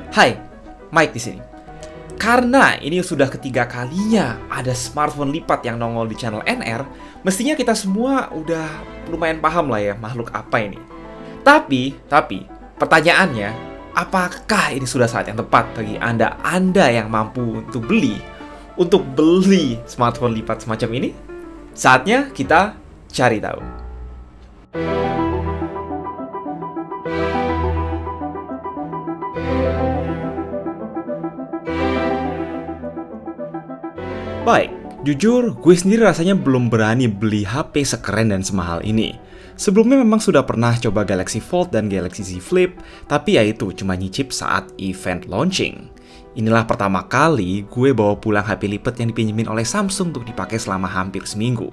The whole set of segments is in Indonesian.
Hai, Mike di sini. Karena ini sudah ketiga kalinya ada smartphone lipat yang nongol di channel NR, mestinya kita semua udah lumayan paham lah ya makhluk apa ini. Tapi, pertanyaannya, apakah ini sudah saat yang tepat bagi Anda yang mampu untuk beli smartphone lipat semacam ini? Saatnya kita cari tahu. Baik, jujur gue sendiri rasanya belum berani beli HP sekeren dan semahal ini. Sebelumnya memang sudah pernah coba Galaxy Fold dan Galaxy Z Flip, tapi ya itu cuma nyicip saat event launching. Inilah pertama kali gue bawa pulang HP lipat yang dipinjemin oleh Samsung untuk dipakai selama hampir seminggu.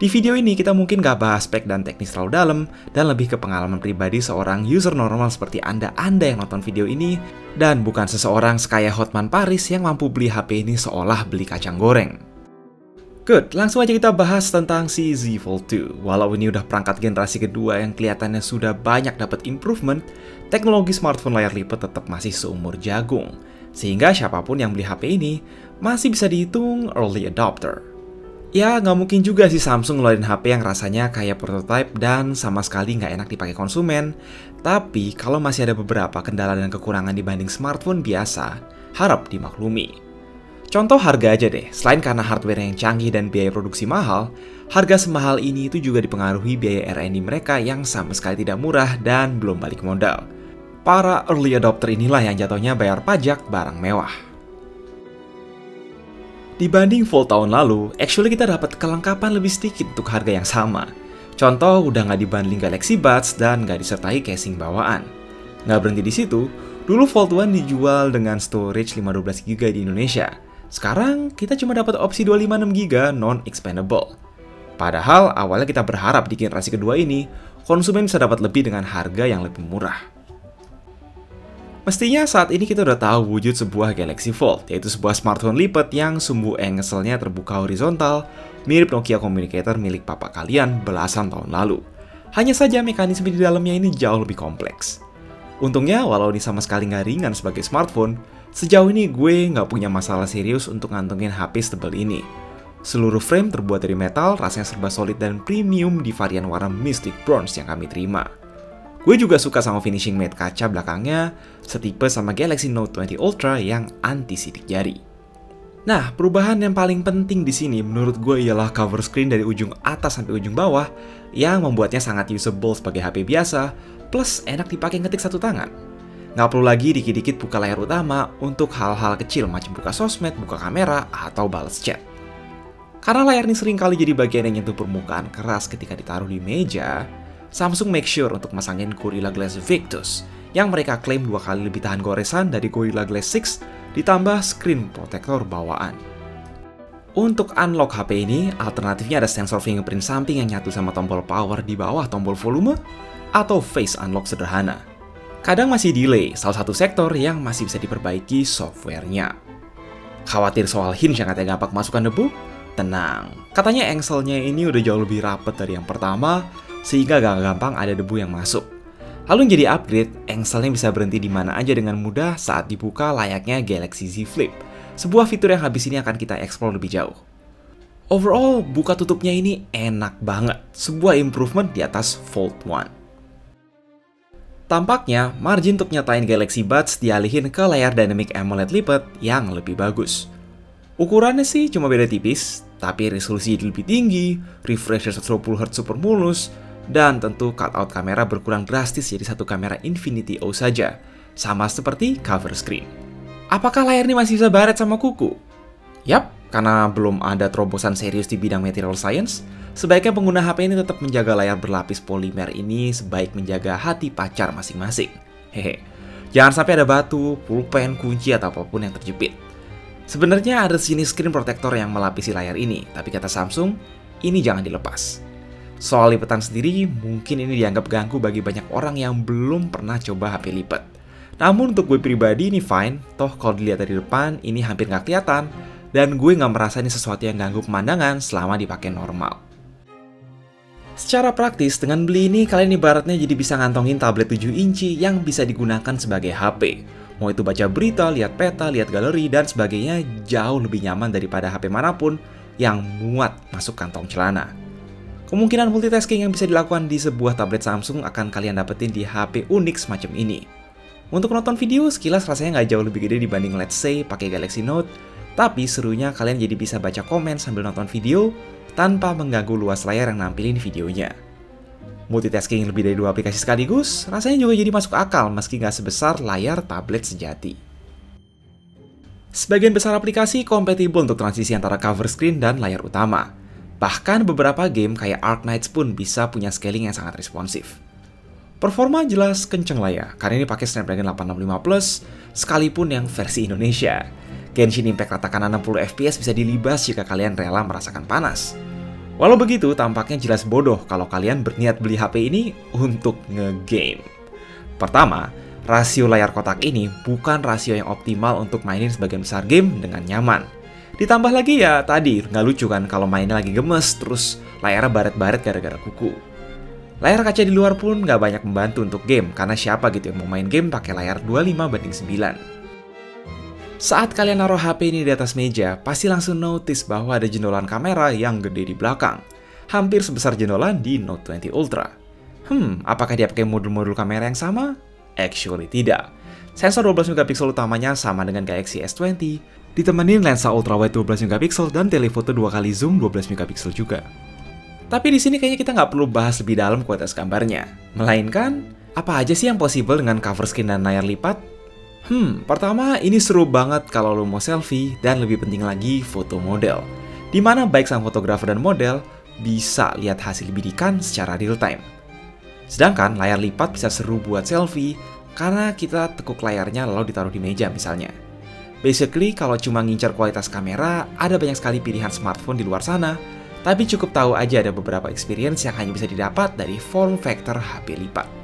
Di video ini kita mungkin gak bahas spek dan teknis terlalu dalam, dan lebih ke pengalaman pribadi seorang user normal seperti Anda yang nonton video ini, dan bukan seseorang sekaya Hotman Paris yang mampu beli HP ini seolah beli kacang goreng. Good, langsung aja kita bahas tentang si Z Fold 2. Walau ini udah perangkat generasi kedua yang kelihatannya sudah banyak dapat improvement, teknologi smartphone layar lipat tetap masih seumur jagung. Sehingga siapapun yang beli HP ini masih bisa dihitung early adopter. Ya, nggak mungkin juga sih Samsung ngeluarin HP yang rasanya kayak prototype dan sama sekali nggak enak dipakai konsumen. Tapi kalau masih ada beberapa kendala dan kekurangan dibanding smartphone biasa, harap dimaklumi. Contoh harga aja deh, selain karena hardware yang canggih dan biaya produksi mahal, harga semahal ini itu juga dipengaruhi biaya R&D mereka yang sama sekali tidak murah dan belum balik modal. Para early adopter inilah yang jatuhnya bayar pajak barang mewah. Dibanding Fold tahun lalu, actually kita dapat kelengkapan lebih sedikit untuk harga yang sama. Contoh, udah nggak dibundling Galaxy Buds dan nggak disertai casing bawaan. Nggak berhenti di situ, dulu Fold 1 dijual dengan storage 512GB di Indonesia. Sekarang, kita cuma dapat opsi 256GB non-expandable. Padahal, awalnya kita berharap di generasi kedua ini, konsumen bisa dapat lebih dengan harga yang lebih murah. Mestinya saat ini kita udah tahu wujud sebuah Galaxy Fold, yaitu sebuah smartphone lipat yang sumbu engselnya terbuka horizontal, mirip Nokia Communicator milik papa kalian belasan tahun lalu. Hanya saja mekanisme di dalamnya ini jauh lebih kompleks. Untungnya, walau ini sama sekali nggak ringan sebagai smartphone, sejauh ini gue nggak punya masalah serius untuk ngantongin HP setebal ini. Seluruh frame terbuat dari metal, rasanya serba solid dan premium di varian warna Mystic Bronze yang kami terima. Gue juga suka sama finishing matte kaca belakangnya, setipe sama Galaxy Note 20 Ultra yang anti sidik jari. Nah, perubahan yang paling penting di sini menurut gue ialah cover screen dari ujung atas sampai ujung bawah yang membuatnya sangat usable sebagai HP biasa, plus enak dipakai ngetik satu tangan. Nggak perlu lagi dikit-dikit buka layar utama untuk hal-hal kecil macam buka sosmed, buka kamera, atau balas chat. Karena layar ini sering kali jadi bagian yang nyentuh permukaan keras ketika ditaruh di meja, Samsung make sure untuk masangin Gorilla Glass Victus yang mereka klaim 2 kali lebih tahan goresan dari Gorilla Glass 6 ditambah screen protector bawaan. Untuk unlock HP ini, alternatifnya ada sensor fingerprint samping yang nyatu sama tombol power di bawah tombol volume atau face unlock sederhana. Kadang masih delay, salah satu sektor yang masih bisa diperbaiki softwarenya. Khawatir soal hinge yang katanya gampang masukkan debu? Tenang, katanya engselnya ini udah jauh lebih rapet dari yang pertama, sehingga gak gampang ada debu yang masuk. Lalu yang jadi upgrade, engselnya bisa berhenti di mana aja dengan mudah saat dibuka layaknya Galaxy Z Flip. Sebuah fitur yang habis ini akan kita explore lebih jauh. Overall, buka tutupnya ini enak banget. Sebuah improvement di atas Fold 1. Tampaknya, margin untuk nyatain Galaxy Buds dialihin ke layar Dynamic AMOLED lipat yang lebih bagus. Ukurannya sih cuma beda tipis, tapi resolusi lebih tinggi, refresh rate 120Hz super mulus, dan tentu cutout kamera berkurang drastis jadi satu kamera Infinity O saja, sama seperti cover screen. Apakah layar ini masih bisa baret sama kuku? Yap, karena belum ada terobosan serius di bidang material science, sebaiknya pengguna HP ini tetap menjaga layar berlapis polimer ini sebaik menjaga hati pacar masing-masing. Hehe, jangan sampai ada batu, pulpen, kunci, atau apapun yang terjepit. Sebenarnya ada sini screen protector yang melapisi layar ini, tapi kata Samsung, ini jangan dilepas. Soal lipatan sendiri, mungkin ini dianggap ganggu bagi banyak orang yang belum pernah coba HP lipat. Namun untuk gue pribadi ini fine, toh kalau dilihat dari depan ini hampir nggak kelihatan, dan gue nggak merasa ini sesuatu yang ganggu pemandangan selama dipakai normal. Secara praktis, dengan beli ini kalian ibaratnya jadi bisa ngantongin tablet 7 inci yang bisa digunakan sebagai HP. Mau itu baca berita, lihat peta, lihat galeri, dan sebagainya jauh lebih nyaman daripada HP manapun yang muat masuk kantong celana. Kemungkinan multitasking yang bisa dilakukan di sebuah tablet Samsung akan kalian dapetin di HP unik semacam ini. Untuk nonton video, sekilas rasanya nggak jauh lebih gede dibanding let's say pakai Galaxy Note, tapi serunya kalian jadi bisa baca komen sambil nonton video tanpa mengganggu luas layar yang nampilin videonya. Multitasking lebih dari 2 aplikasi sekaligus, rasanya juga jadi masuk akal meski nggak sebesar layar tablet sejati. Sebagian besar aplikasi kompatibel untuk transisi antara cover screen dan layar utama. Bahkan beberapa game kayak Arknights pun bisa punya scaling yang sangat responsif. Performa jelas kenceng lah ya, karena ini pakai Snapdragon 865 Plus, sekalipun yang versi Indonesia. Genshin Impact ratakan 60 FPS bisa dilibas jika kalian rela merasakan panas. Walau begitu, tampaknya jelas bodoh kalau kalian berniat beli HP ini untuk nge-game. Pertama, rasio layar kotak ini bukan rasio yang optimal untuk mainin sebagian besar game dengan nyaman. Ditambah lagi ya tadi, nggak lucu kan kalau mainnya lagi gemes terus layarnya baret-baret gara-gara kuku. Layar kaca di luar pun nggak banyak membantu untuk game, karena siapa gitu yang mau main game pakai layar 25:9. Saat kalian naruh HP ini di atas meja, pasti langsung notice bahwa ada jendolan kamera yang gede di belakang. Hampir sebesar jendolan di Note 20 Ultra. Apakah dia pakai modul-modul kamera yang sama? Actually tidak. Sensor 12 MP utamanya sama dengan Galaxy S20, ditemenin lensa ultrawide 12 MP dan telefoto 2 kali zoom 12 MP juga. Tapi di sini kayaknya kita nggak perlu bahas lebih dalam kualitas gambarnya. Melainkan, apa aja sih yang possible dengan cover screen dan layar lipat? Pertama, ini seru banget kalau lo mau selfie dan lebih penting lagi foto model. Dimana baik sang fotografer dan model bisa lihat hasil bidikan secara real time. Sedangkan layar lipat bisa seru buat selfie karena kita tekuk layarnya lalu ditaruh di meja misalnya. Basically, kalau cuma ngincar kualitas kamera, ada banyak sekali pilihan smartphone di luar sana, tapi cukup tahu aja ada beberapa experience yang hanya bisa didapat dari form factor HP lipat.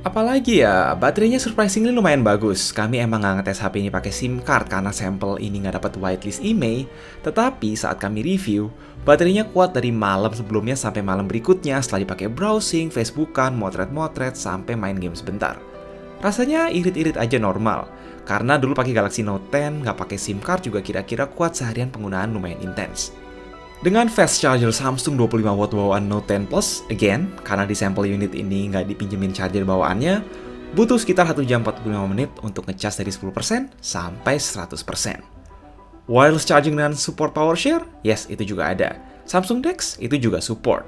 Apalagi ya, baterainya surprisingly lumayan bagus. Kami emang nggak ngetes HP ini pakai SIM card karena sampel ini nggak dapat whitelist IMEI, tetapi saat kami review, baterainya kuat dari malam sebelumnya sampai malam berikutnya setelah dipakai browsing, Facebookan, motret-motret, sampai main game sebentar. Rasanya irit-irit aja normal, karena dulu pakai Galaxy Note 10, nggak pakai SIM card juga kira-kira kuat seharian penggunaan lumayan intens. Dengan fast charger Samsung 25W bawaan Note 10 Plus, again, karena di sampel unit ini nggak dipinjemin charger bawaannya, butuh sekitar 1 jam 45 menit untuk ngecas dari 10% sampai 100%. Wireless charging dan support power share? Yes, itu juga ada. Samsung DeX itu juga support.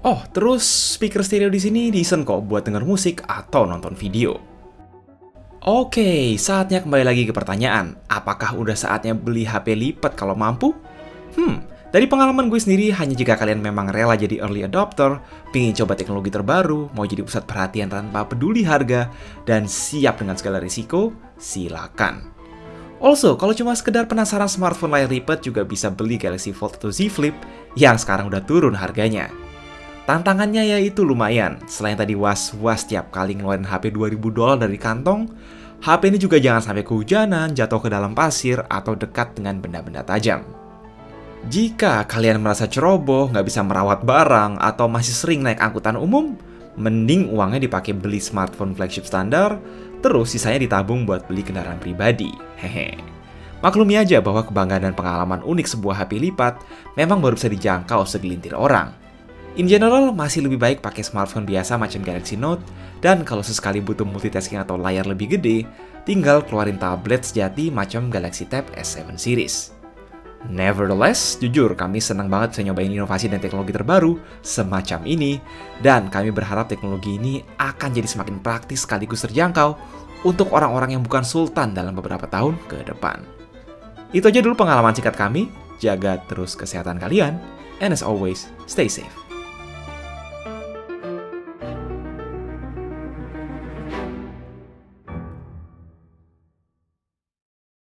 Oh, terus speaker stereo di sini decent kok buat denger musik atau nonton video. Oke, saatnya kembali lagi ke pertanyaan, apakah udah saatnya beli HP lipat kalau mampu? Dari pengalaman gue sendiri, hanya jika kalian memang rela jadi early adopter, pingin coba teknologi terbaru, mau jadi pusat perhatian tanpa peduli harga, dan siap dengan segala risiko, silakan. Also, kalau cuma sekedar penasaran smartphone layar lipat juga bisa beli Galaxy Fold atau Z Flip yang sekarang udah turun harganya. Tantangannya yaitu lumayan, selain tadi was-was tiap kali ngeluarin HP $2.000 dari kantong, HP ini juga jangan sampai kehujanan, jatuh ke dalam pasir, atau dekat dengan benda-benda tajam. Jika kalian merasa ceroboh, nggak bisa merawat barang, atau masih sering naik angkutan umum, mending uangnya dipakai beli smartphone flagship standar, terus sisanya ditabung buat beli kendaraan pribadi. Hehe. Maklumi aja bahwa kebanggaan dan pengalaman unik sebuah HP lipat memang baru bisa dijangkau segelintir orang. In general, masih lebih baik pakai smartphone biasa macam Galaxy Note, dan kalau sesekali butuh multitasking atau layar lebih gede, tinggal keluarin tablet sejati macam Galaxy Tab S7 series. Nevertheless, jujur kami senang banget bisa nyobain inovasi dan teknologi terbaru semacam ini, dan kami berharap teknologi ini akan jadi semakin praktis sekaligus terjangkau untuk orang-orang yang bukan sultan dalam beberapa tahun ke depan. Itu aja dulu pengalaman singkat kami, jaga terus kesehatan kalian, and as always, stay safe.